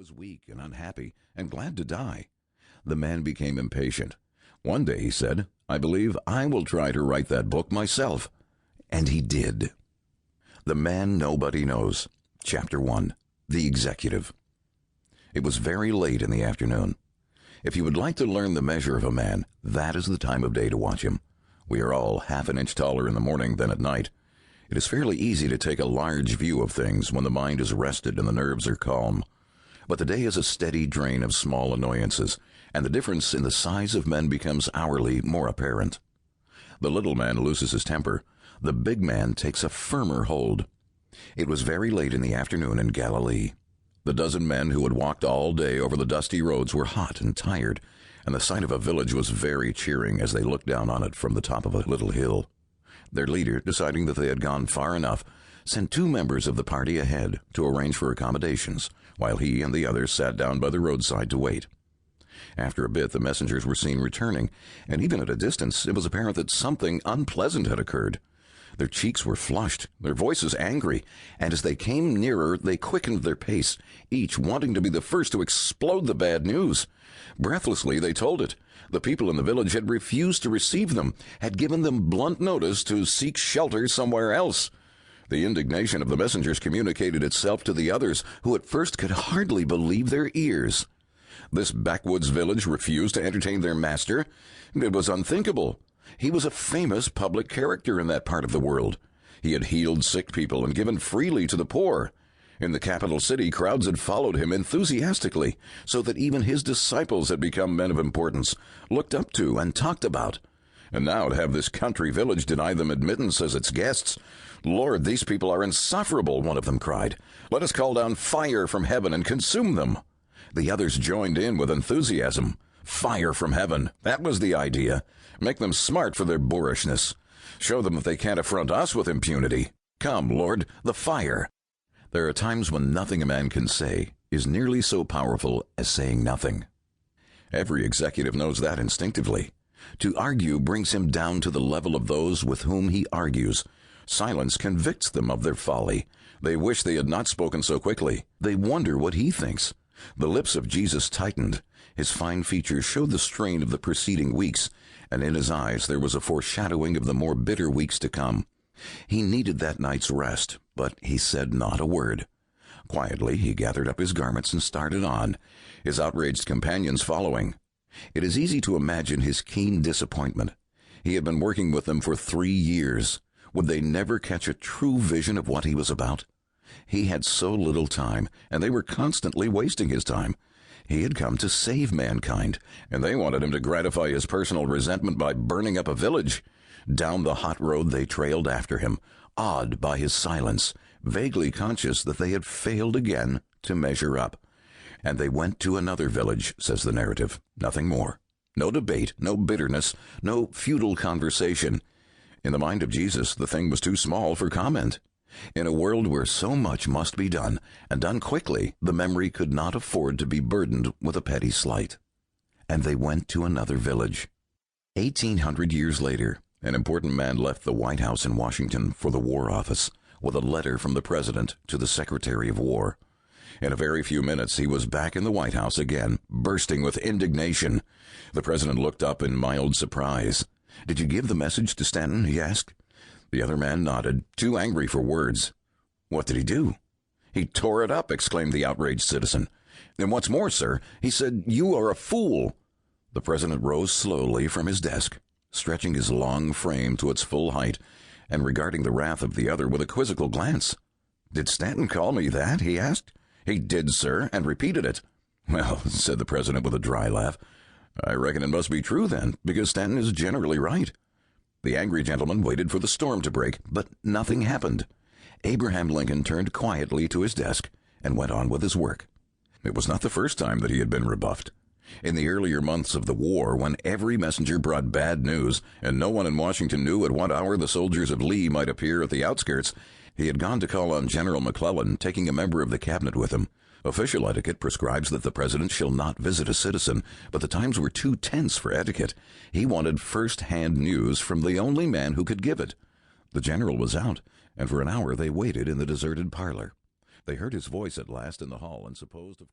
was weak and unhappy and glad to die. The man became impatient. One day he said, "I believe I will try to write that book myself." And he did. The Man Nobody Knows, Chapter 1, The Executive. It was very late in the afternoon. If you would like to learn the measure of a man, that is the time of day to watch him. We are all half an inch taller in the morning than at night. It is fairly easy to take a large view of things when the mind is rested and the nerves are calm. But the day is a steady drain of small annoyances, and the difference in the size of men becomes hourly more apparent. The little man loses his temper. The big man takes a firmer hold. It was very late in the afternoon in Galilee. The dozen men who had walked all day over the dusty roads were hot and tired, and the sight of a village was very cheering as they looked down on it from the top of a little hill. Their leader, deciding that they had gone far enough, sent 2 members of the party ahead to arrange for accommodations, while he and the others sat down by the roadside to wait. After a bit, the messengers were seen returning, and even at a distance, it was apparent that something unpleasant had occurred. Their cheeks were flushed, their voices angry, and as they came nearer, they quickened their pace, each wanting to be the first to explode the bad news. Breathlessly, they told it. The people in the village had refused to receive them, had given them blunt notice to seek shelter somewhere else. The indignation of the messengers communicated itself to the others, who at first could hardly believe their ears. This backwoods village refused to entertain their master. It was unthinkable. He was a famous public character in that part of the world. He had healed sick people and given freely to the poor. In the capital city, crowds had followed him enthusiastically, so that even his disciples had become men of importance, looked up to and talked about. And now to have this country village deny them admittance as its guests. "Lord, these people are insufferable," one of them cried. "Let us call down fire from heaven and consume them." The others joined in with enthusiasm. Fire from heaven. That was the idea. Make them smart for their boorishness. Show them that they can't affront us with impunity. Come, Lord, the fire. There are times when nothing a man can say is nearly so powerful as saying nothing. Every executive knows that instinctively. To argue brings him down to the level of those with whom he argues. Silence convicts them of their folly. They wish they had not spoken so quickly. They wonder what he thinks. The lips of Jesus tightened. His fine features showed the strain of the preceding weeks, and in his eyes there was a foreshadowing of the more bitter weeks to come. He needed that night's rest, but he said not a word. Quietly he gathered up his garments and started on, his outraged companions following. It is easy to imagine his keen disappointment. He had been working with them for 3 years. Would they never catch a true vision of what he was about? He had so little time, and they were constantly wasting his time. He had come to save mankind, and they wanted him to gratify his personal resentment by burning up a village. Down the hot road they trailed after him, awed by his silence, vaguely conscious that they had failed again to measure up. And they went to another village, says the narrative. Nothing more. No debate, no bitterness, no futile conversation. In the mind of Jesus, the thing was too small for comment. In a world where so much must be done, and done quickly, the memory could not afford to be burdened with a petty slight. And they went to another village. 1800 years later, an important man left the White House in Washington for the War Office with a letter from the President to the Secretary of War. In a very few minutes, he was back in the White House again, bursting with indignation. The President looked up in mild surprise. "Did you give the message to Stanton?" he asked. The other man nodded, too angry for words. "What did he do?" "He tore it up," exclaimed the outraged citizen. "And what's more, sir, he said you are a fool." The President rose slowly from his desk, stretching his long frame to its full height, and regarding the wrath of the other with a quizzical glance. "Did Stanton call me that?" he asked. "He did, sir, and repeated it." "Well," said the President with a dry laugh, "I reckon it must be true then, because Stanton is generally right." The angry gentleman waited for the storm to break, but nothing happened. Abraham Lincoln turned quietly to his desk and went on with his work. It was not the first time that he had been rebuffed. In the earlier months of the war, when every messenger brought bad news, and no one in Washington knew at what hour the soldiers of Lee might appear at the outskirts, he had gone to call on General McClellan, taking a member of the cabinet with him. Official etiquette prescribes that the president shall not visit a citizen, but the times were too tense for etiquette. He wanted first-hand news from the only man who could give it. The general was out, and for an hour they waited in the deserted parlor. They heard his voice at last in the hall and supposed, of course,